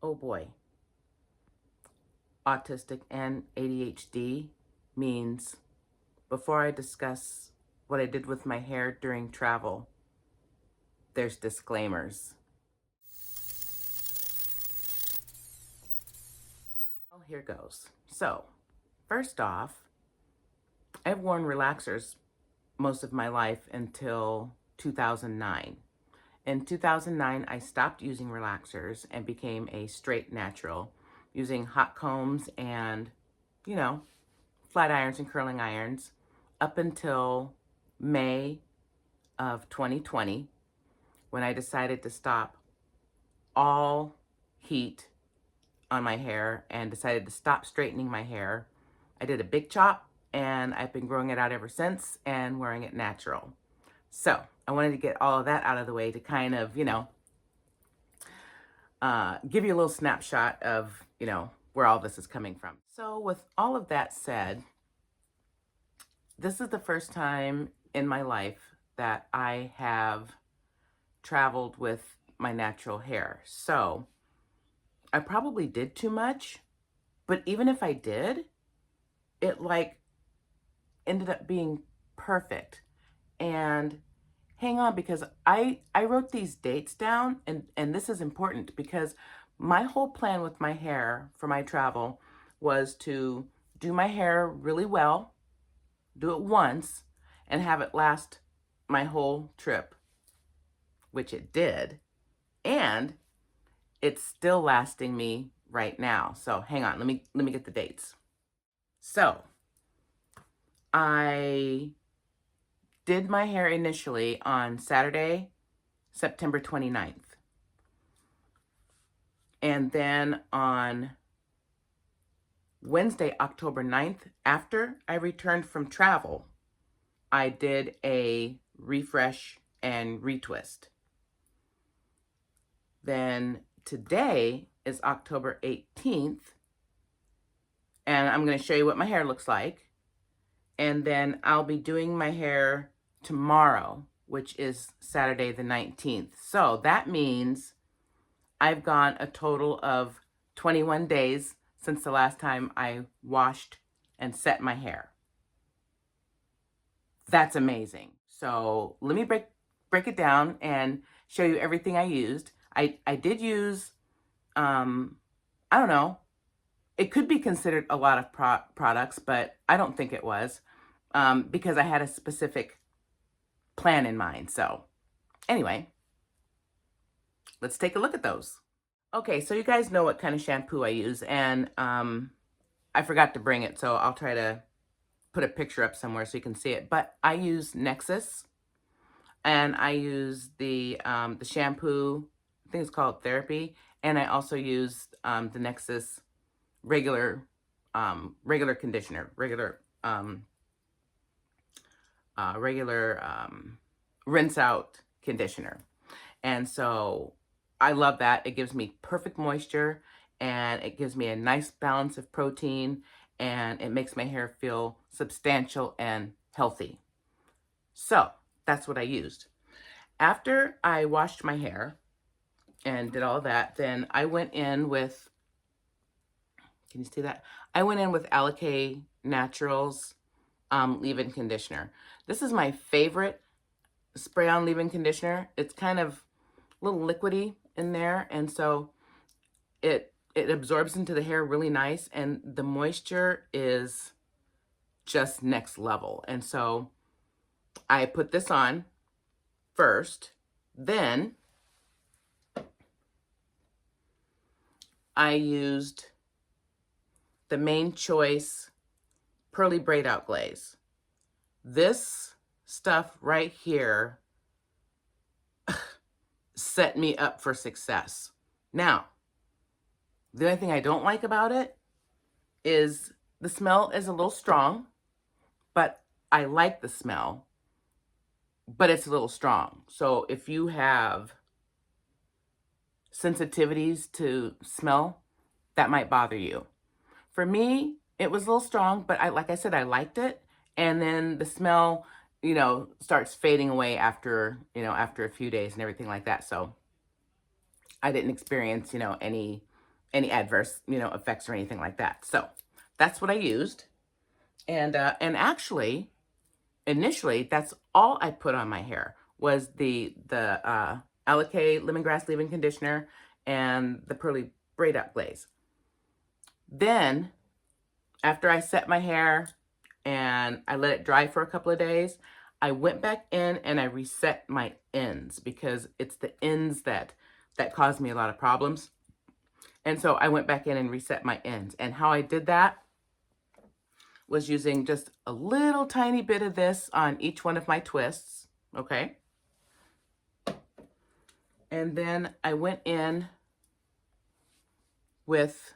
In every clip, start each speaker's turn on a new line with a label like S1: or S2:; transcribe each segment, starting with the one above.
S1: Oh boy. Autistic and ADHD means before I discuss what I did with my hair during travel, there's disclaimers. Well, here goes. So, first off, I've worn relaxers most of my life until 2009. In 2009, I stopped using relaxers and became a straight natural, using hot combs and, you know, flat irons and curling irons up until May of 2020, when I decided to stop all heat on my hair and decided to stop straightening my hair. I did a big chop and I've been growing it out ever since and wearing it natural. So I wanted to get all of that out of the way to kind of, give you a little snapshot of, where all this is coming from. So with all of that said, this is the first time in my life that I have traveled with my natural hair. So I probably did too much, but even if I did, it ended up being perfect. And hang on, because I wrote these dates down, and this is important because my whole plan with my hair for my travel was to do my hair really well, do it once, and have it last my whole trip, which it did. And it's still lasting me right now. So hang on, let me get the dates. So I did my hair initially on Saturday, September 29th. And then on Wednesday, October 9th, after I returned from travel, I did a refresh and retwist. Then today is October 18th, and I'm going to show you what my hair looks like. And then I'll be doing my hair tomorrow, which is Saturday the 19th. So that means I've gone a total of 21 days since the last time I washed and set my hair. That's amazing. So let me break it down and show you everything I used. I did use, I don't know, it could be considered a lot of products, but I don't think it was, because I had a specific plan in mind. So anyway, let's take a look at those. Okay, so you guys know what kind of shampoo I use, and I forgot to bring it, so I'll try to put a picture up somewhere so you can see it. But I use Nexus, and I use the shampoo, I think it's called Therapy, and I also use the Nexus regular conditioner, regular rinse out conditioner. And so I love that. It gives me perfect moisture, and it gives me a nice balance of protein, and it makes my hair feel substantial and healthy. So that's what I used. After I washed my hair and did all that, then I went in with, can you see that? I went in with Alikay Naturals leave-in conditioner. This is my favorite spray-on leave-in conditioner. It's kind of a little liquidy in there, and so it absorbs into the hair really nice, and the moisture is just next level. And so I put this on first, then I used the Main Choice Pearly Braid Out Glaze. This stuff right here set me up for success. Now, the only thing I don't like about it is the smell is a little strong, but I like the smell, but it's a little strong. So if you have sensitivities to smell, that might bother you. For me, it was a little strong, but like I said, I liked it. And then the smell, starts fading away after a few days and everything like that. So I didn't experience, any any adverse, effects or anything like that. So that's what I used. And actually, initially, that's all I put on my hair was the Alake lemongrass leave-in conditioner and the Pearly Braid Up Glaze. Then, after I set my hair and I let it dry for a couple of days, I went back in and I reset my ends because it's the ends that caused me a lot of problems. And so I went back in and reset my ends. And how I did that was using just a little tiny bit of this on each one of my twists, okay? And then I went in with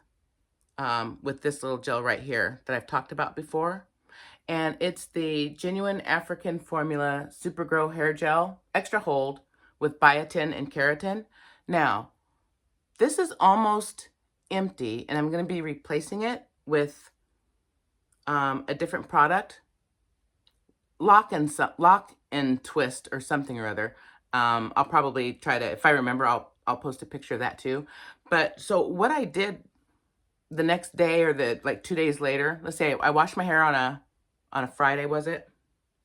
S1: this little gel right here that I've talked about before. And it's the Genuine African Formula SuperGro Hair Gel, Extra Hold with biotin and keratin. Now, this is almost empty, and I'm going to be replacing it with a different product, lock and twist or something or other. I'll probably try to, if I remember, I'll post a picture of that too. But so what I did the next day or like 2 days later, let's say I washed my hair on a Friday, was it?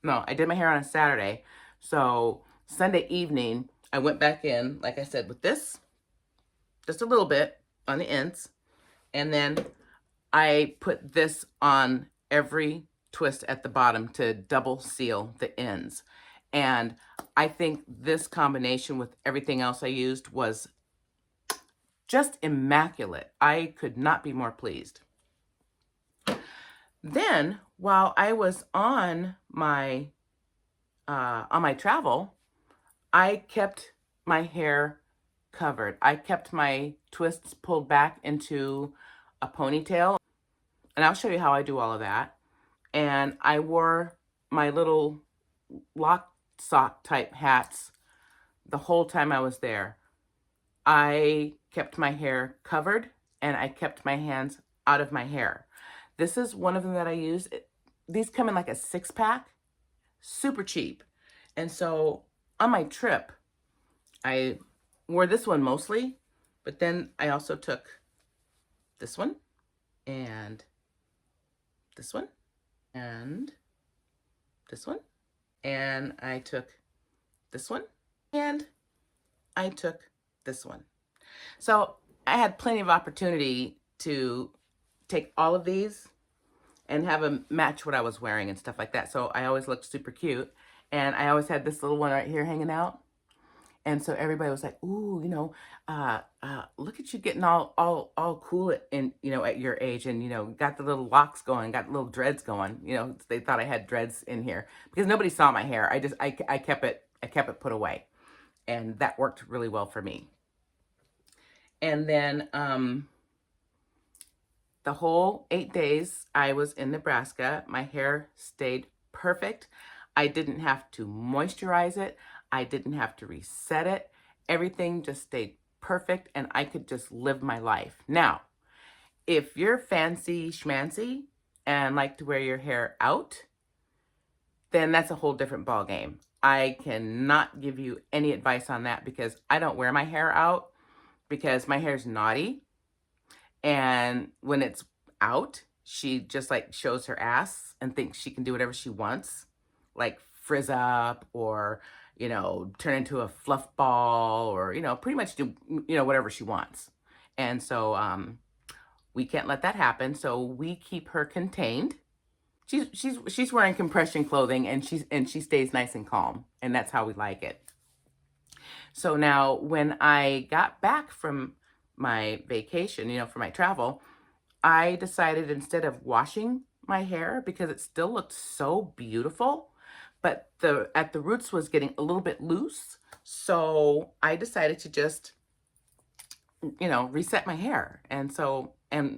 S1: No, I did my hair on a Saturday. So Sunday evening, I went back in, like I said, with this, just a little bit on the ends. And then I put this on every twist at the bottom to double seal the ends. And I think this combination with everything else I used was just immaculate. I could not be more pleased. Then, while I was on my travel, I kept my hair covered. I kept my twists pulled back into a ponytail. And I'll show you how I do all of that. And I wore my little lock sock type hats the whole time I was there. I kept my hair covered and I kept my hands out of my hair. This is one of them that I use. These come in like a 6-pack, super cheap. And so on my trip, I wore this one mostly, but then I also took this one and this one and this one, and I took this one, and I took this one. So I had plenty of opportunity to take all of these and have them match what I was wearing and stuff like that. So I always looked super cute. And I always had this little one right here hanging out. And so everybody was like, ooh, look at you getting all cool at your age and, got the little locks going, got the little dreads going. They thought I had dreads in here because nobody saw my hair. I kept it put away, and that worked really well for me. And then the whole 8 days I was in Nebraska, my hair stayed perfect. I didn't have to moisturize it. I didn't have to reset it. Everything just stayed perfect and I could just live my life. Now, if you're fancy schmancy and like to wear your hair out, then that's a whole different ball game. I cannot give you any advice on that because I don't wear my hair out because my hair's naughty. And when it's out, she just like shows her ass and thinks she can do whatever she wants, like frizz up or, turn into a fluff ball or, pretty much do, whatever she wants. And so we can't let that happen. So we keep her contained. She's wearing compression clothing and she stays nice and calm. And that's how we like it. So now when I got back from my vacation, for my travel, I decided instead of washing my hair because it still looked so beautiful, but at the roots was getting a little bit loose. So I decided to just, reset my hair. And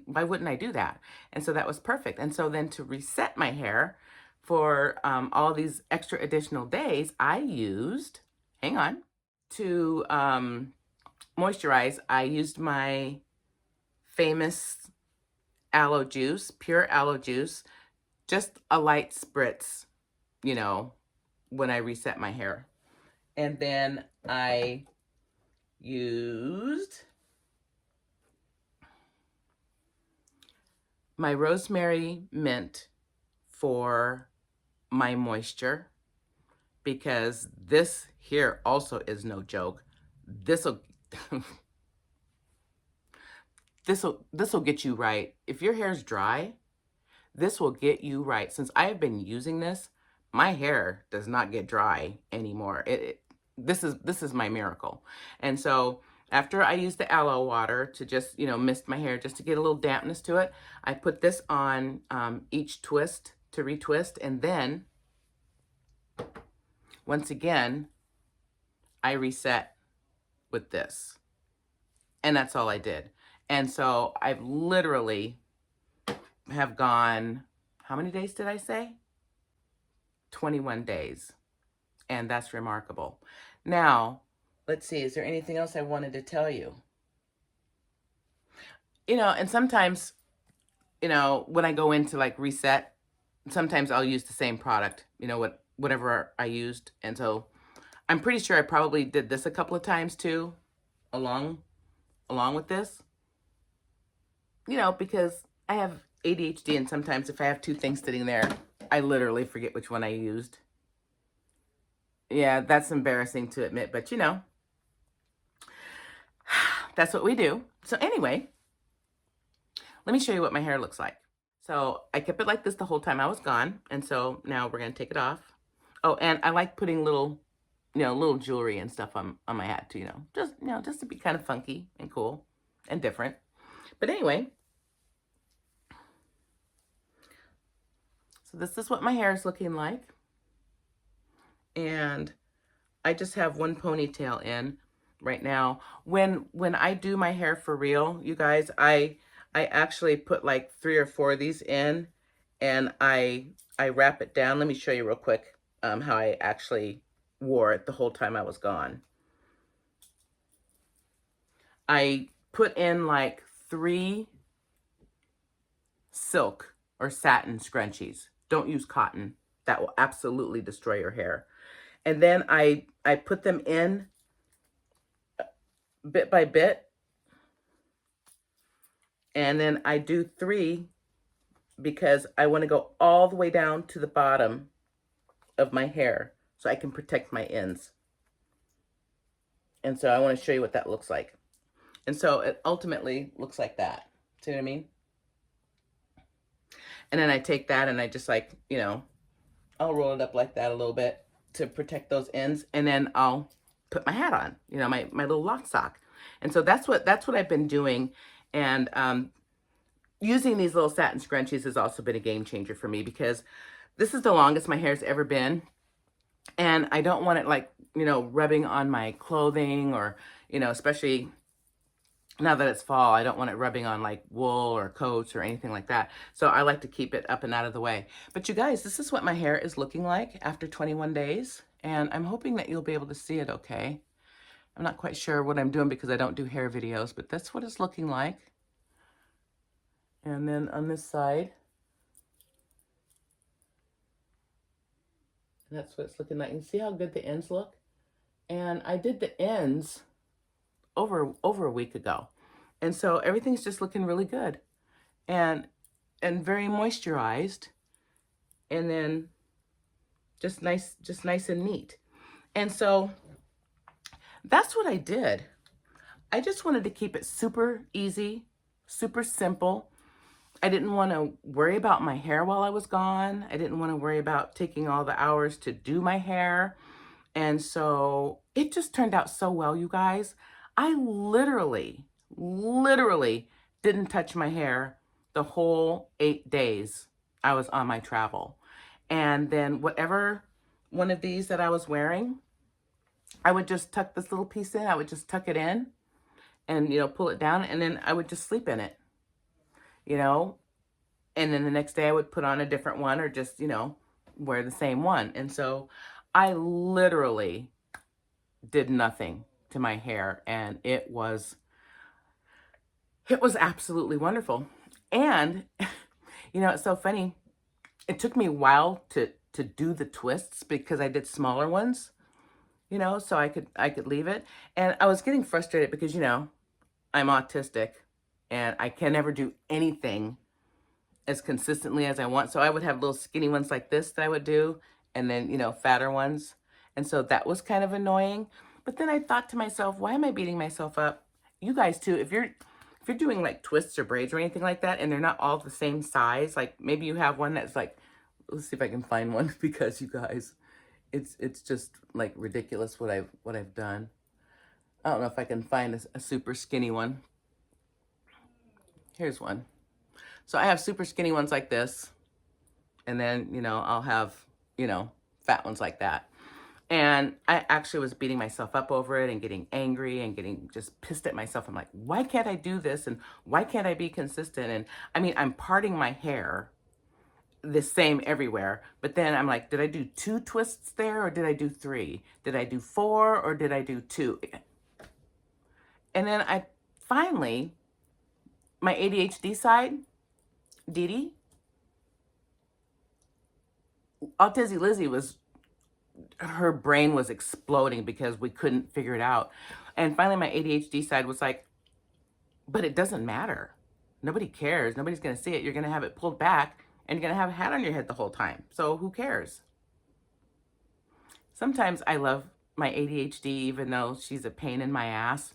S1: why wouldn't I do that? And so that was perfect. And so then to reset my hair for all these extra additional days, I used, hang on, to moisturize, I used my famous aloe juice, pure aloe juice, just a light spritz, when I reset my hair. And then I used my rosemary mint for my moisture, because this here also is no joke. This'll this'll get you right. If your hair's dry, this will get you right. Since I have been using this, my hair does not get dry anymore. This is my miracle. And so after I use the aloe water to just, mist my hair just to get a little dampness to it, I put this on each twist to retwist. And then once again, I reset with this. And that's all I did. And so I've literally have gone, how many days did I say? 21 days. And that's remarkable. Now, let's see, is there anything else I wanted to tell you? And sometimes, when I go into like reset, sometimes I'll use the same product, whatever I used. And so I'm pretty sure I probably did this a couple of times too, along with this, because I have ADHD, and sometimes if I have two things sitting there, I literally forget which one I used. Yeah, that's embarrassing to admit, but that's what we do. So anyway, let me show you what my hair looks like. So I kept it like this the whole time I was gone. And so now we're going to take it off. Oh, and I like putting little jewelry and stuff on my hat too, just to be kind of funky and cool and different. But anyway, so this is what my hair is looking like. And I just have one ponytail in right now. When I do my hair for real, you guys, I actually put like 3 or 4 of these in, and I wrap it down. Let me show you real quick how I actually wore it the whole time I was gone. I put in like 3 silk or satin scrunchies. Don't use cotton. That will absolutely destroy your hair. And then I put them in bit by bit. And then I do 3 because I want to go all the way down to the bottom of my hair so I can protect my ends. And so I want to show you what that looks like. And so it ultimately looks like that. See what I mean? And then I take that and I just like, I'll roll it up like that a little bit to protect those ends. And then I'll put my hat on, my little lock sock. And so that's what I've been doing. And using these little satin scrunchies has also been a game changer for me, because this is the longest my hair's ever been. And I don't want it like, rubbing on my clothing, or, especially now that it's fall, I don't want it rubbing on like wool or coats or anything like that. So I like to keep it up and out of the way. But you guys, this is what my hair is looking like after 21 days. And I'm hoping that you'll be able to see it okay. I'm not quite sure what I'm doing because I don't do hair videos, but that's what it's looking like. And then on this side, that's what it's looking like. You see how good the ends look? And I did the ends over a week ago. And so everything's just looking really good and very moisturized, and then just nice and neat. And so that's what I did. I just wanted to keep it super easy, super simple. I didn't want to worry about my hair while I was gone. I didn't want to worry about taking all the hours to do my hair. And so it just turned out so well, you guys. I literally didn't touch my hair the whole 8 days I was on my travel. And then whatever one of these that I was wearing, I would just tuck this little piece in. I would just tuck it in and, pull it down, and then I would just sleep in it, and then the next day I would put on a different one, or just, wear the same one. And so I literally did nothing to my hair, and it was absolutely wonderful. And it's so funny, it took me a while to do the twists because I did smaller ones, so I could leave it. And I was getting frustrated because I'm autistic and I can never do anything as consistently as I want. So I would have little skinny ones like this that I would do, and then, you know, fatter ones. And so that was kind of annoying. But then I thought to myself, why am I beating myself up? You guys too, if you're doing like twists or braids or anything like that, and they're not all the same size, like maybe you have one that's like, let's see if I can find one because you guys, it's just like ridiculous what I've done. I don't know if I can find a super skinny one. Here's one. So I have super skinny ones like this, and then, you know, I'll have, you know, fat ones like that. And I actually was beating myself up over it and getting angry and getting just pissed at myself. I'm like, why can't I do this? And why can't I be consistent? And I mean, I'm parting my hair the same everywhere. But then I'm like, did I do 2 twists there or did I do 3? Did I do 4 or did I do 2? And then I finally, my ADHD side, Dee Dee, Autistic Lizzie was, her brain was exploding because we couldn't figure it out. And finally my ADHD side was like, but it doesn't matter. Nobody cares. Nobody's going to see it. You're going to have it pulled back and you're going to have a hat on your head the whole time. So who cares? Sometimes I love my ADHD, even though she's a pain in my ass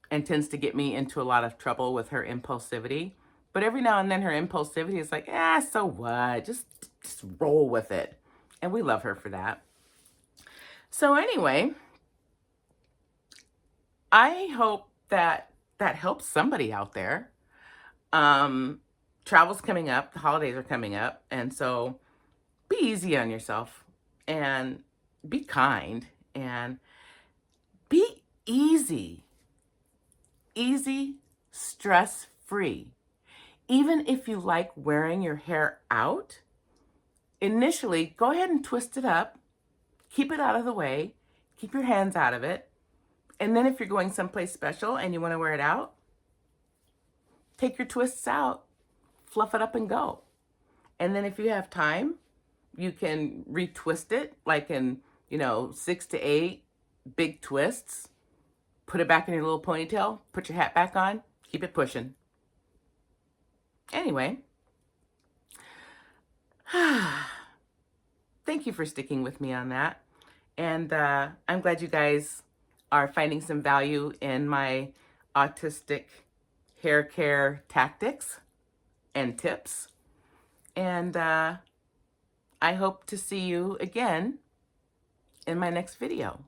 S1: and tends to get me into a lot of trouble with her impulsivity. But every now and then her impulsivity is like, so what? Just roll with it. And we love her for that. So anyway, I hope that helps somebody out there. Travel's coming up, the holidays are coming up, and so be easy on yourself and be kind and be easy, stress-free. Even if you like wearing your hair out, initially go ahead and twist it up, keep it out of the way, keep your hands out of it. And then if you're going someplace special and you want to wear it out, take your twists out, fluff it up and go. And then if you have time, you can retwist it like in, 6 to 8 big twists, put it back in your little ponytail, put your hat back on, keep it pushing. Anyway, thank you for sticking with me on that. And I'm glad you guys are finding some value in my autistic hair care tactics and tips. And I hope to see you again in my next video.